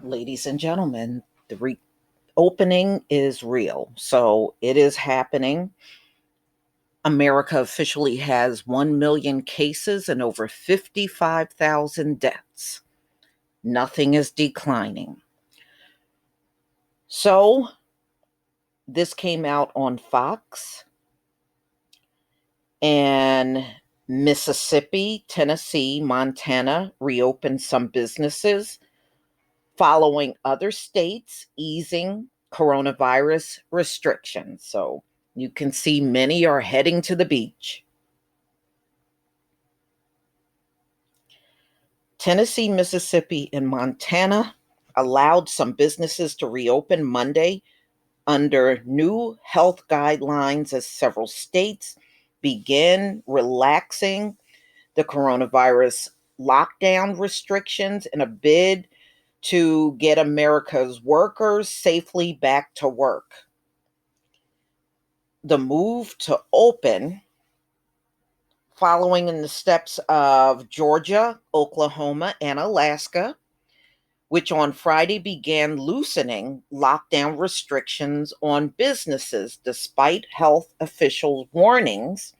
Ladies and gentlemen, the reopening is real. So it is happening. America officially has 1 million cases and over 55,000 deaths. Nothing is declining. So this came out on Fox, and Mississippi, Tennessee, Montana reopened some businesses following other states easing coronavirus restrictions. So you can see many are heading to the beach. Tennessee, Mississippi, and Montana allowed some businesses to reopen Monday under new health guidelines as several states begin relaxing the coronavirus lockdown restrictions in a bid to get America's workers safely back to work. The move to open, following in the steps of Georgia, Oklahoma, and Alaska, which on Friday began loosening lockdown restrictions on businesses despite health officials' warnings.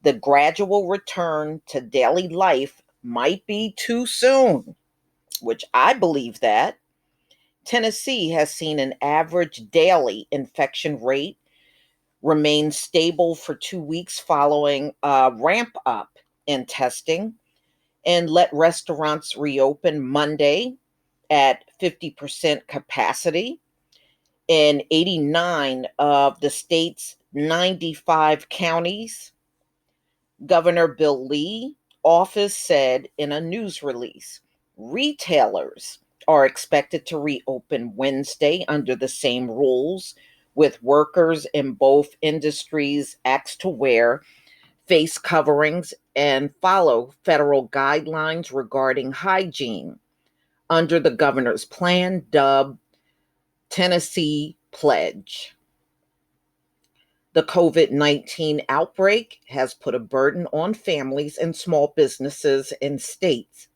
The gradual return to daily life might be too soon, which I believe that. Tennessee has seen an average daily infection rate remain stable for 2 weeks following a ramp up in testing, and let restaurants reopen Monday at 50% capacity. In 89 of the state's 95 counties, Governor Bill Lee office said in a news release, retailers are expected to reopen Wednesday under the same rules, with workers in both industries asked to wear face coverings and follow federal guidelines regarding hygiene under the governor's plan dubbed Tennessee Pledge. The COVID-19 outbreak has put a burden on families and small businesses in states,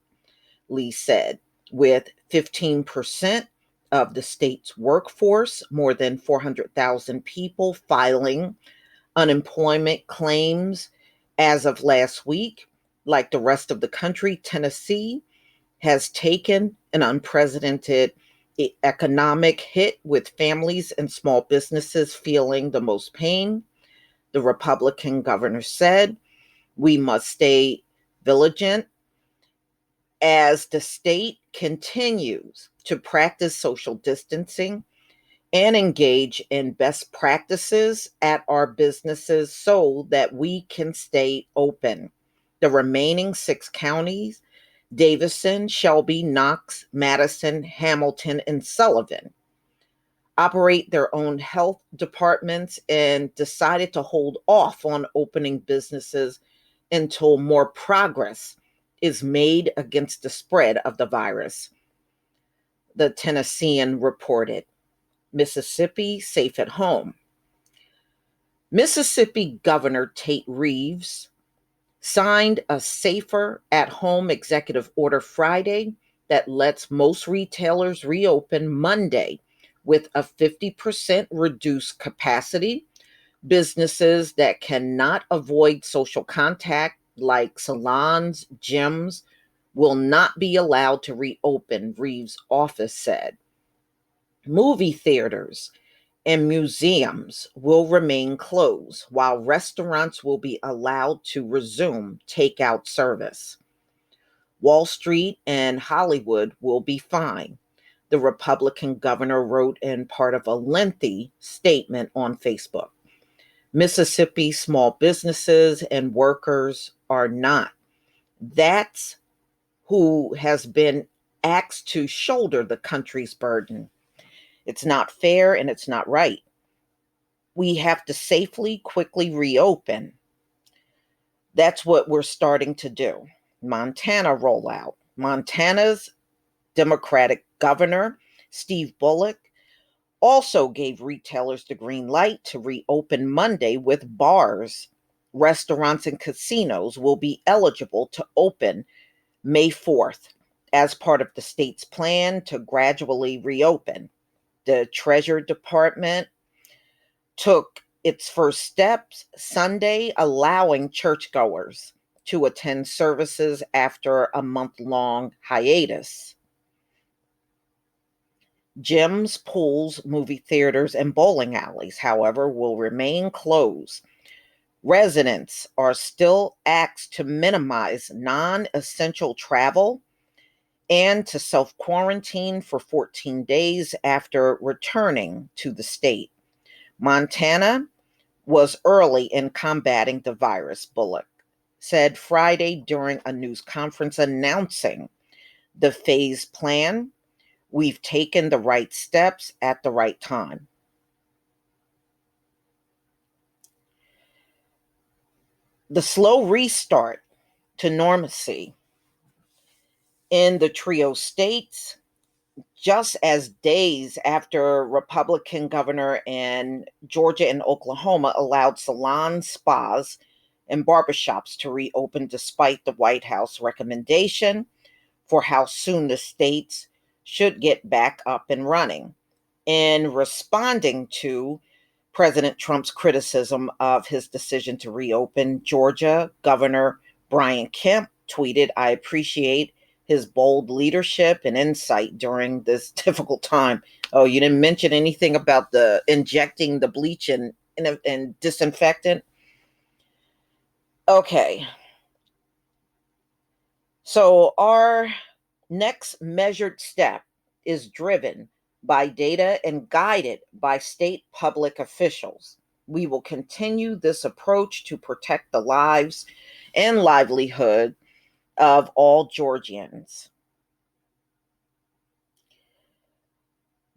Lee said, with 15% of the state's workforce, more than 400,000 people, filing unemployment claims as of last week. Like the rest of the country, Tennessee has taken an unprecedented economic hit, with families and small businesses feeling the most pain. The Republican governor said, we must stay vigilant as the state continues to practice social distancing and engage in best practices at our businesses so that we can stay open. The remaining 6 counties, Davison, Shelby, Knox, Madison, Hamilton, and Sullivan, operate their own health departments and decided to hold off on opening businesses until more progress is made against the spread of the virus. The Tennessean reported. Mississippi, safe at home. Mississippi Governor Tate Reeves signed a safer at home executive order Friday that lets most retailers reopen Monday with a 50% reduced capacity. Businesses that cannot avoid social contact, like salons, gyms, will not be allowed to reopen, Reeves' office said. Movie theaters and museums will remain closed, while restaurants will be allowed to resume takeout service. Wall Street and Hollywood will be fine, the Republican governor wrote in part of a lengthy statement on Facebook. Mississippi small businesses and workers are not. That's who has been asked to shoulder the country's burden. It's not fair and it's not right. We have to safely, quickly reopen. That's what we're starting to do. Montana rollout. Montana's Democratic governor, Steve Bullock, also gave retailers the green light to reopen Monday, with bars, restaurants, and casinos will be eligible to open May 4th. as part of the state's plan to gradually reopen. The Treasury Department took its first steps Sunday, allowing churchgoers to attend services after a month-long hiatus. Gyms, pools, movie theaters, and bowling alleys, however, will remain closed. Residents are still asked to minimize non-essential travel and to self-quarantine for 14 days after returning to the state. Montana was early in combating the virus, Bullock said Friday during a news conference announcing the phase plan. We've taken the right steps at the right time. The slow restart to normalcy in the trio states, just as days after Republican governor in Georgia and Oklahoma allowed salons, spas, and barbershops to reopen despite the White House recommendation for how soon the states should get back up and running. In responding to President Trump's criticism of his decision to reopen, Georgia Governor Brian Kemp tweeted, "I appreciate his bold leadership and insight during this difficult time." Oh, you didn't mention anything about the injecting the bleach and disinfectant? Okay. So our next measured step is driven by data and guided by state public officials. We will continue this approach to protect the lives and livelihood of all Georgians.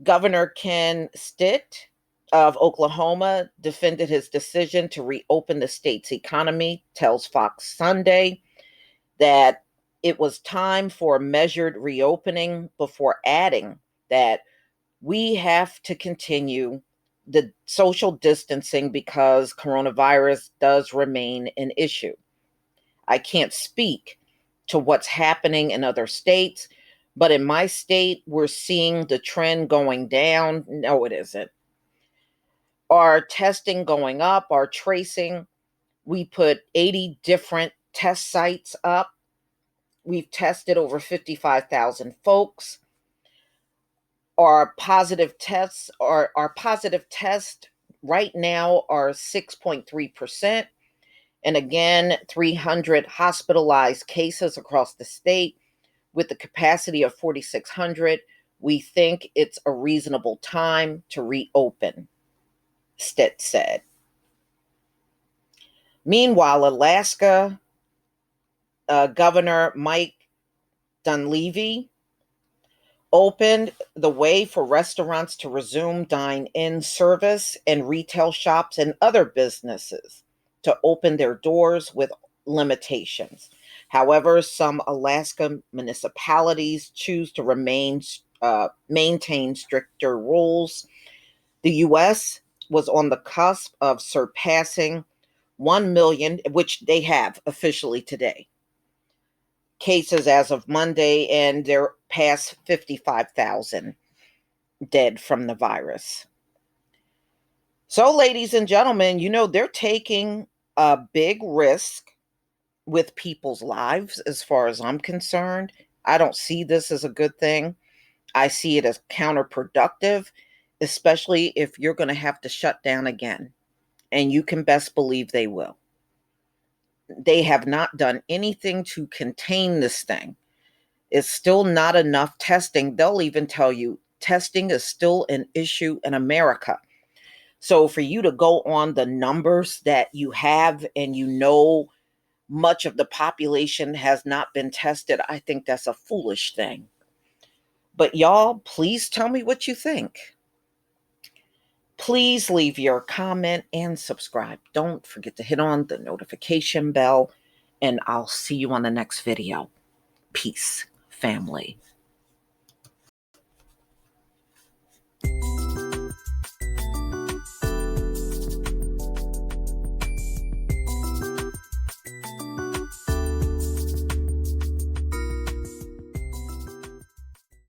Governor Ken Stitt of Oklahoma defended his decision to reopen the state's economy, tells Fox Sunday that it was time for a measured reopening before adding that we have to continue the social distancing because coronavirus does remain an issue. I can't speak to what's happening in other states, but in my state, we're seeing the trend going down. No, it isn't. Our testing going up, our tracing. We put 80 different test sites up. We've tested over 55,000 folks. Our positive tests right now are 6.3%. And again, 300 hospitalized cases across the state with the capacity of 4,600. We think it's a reasonable time to reopen, Stitt said. Meanwhile, Alaska Governor Mike Dunleavy opened the way for restaurants to resume dine-in service and retail shops and other businesses to open their doors with limitations. However, some Alaska municipalities choose to maintain stricter rules. The U.S. was on the cusp of surpassing 1 million, which they have officially today, cases as of Monday, and they're past 55,000 dead from the virus. So, ladies and gentlemen, they're taking a big risk with people's lives as far as I'm concerned. I don't see this as a good thing. I see it as counterproductive, especially if you're going to have to shut down again. And you can best believe they will. They have not done anything to contain this thing. It's still not enough testing. They'll even tell you testing is still an issue in America. So for you to go on the numbers that you have and much of the population has not been tested, I think that's a foolish thing. But y'all, please tell me what you think. Please leave your comment and subscribe. Don't forget to hit on the notification bell, and I'll see you on the next video. Peace, family.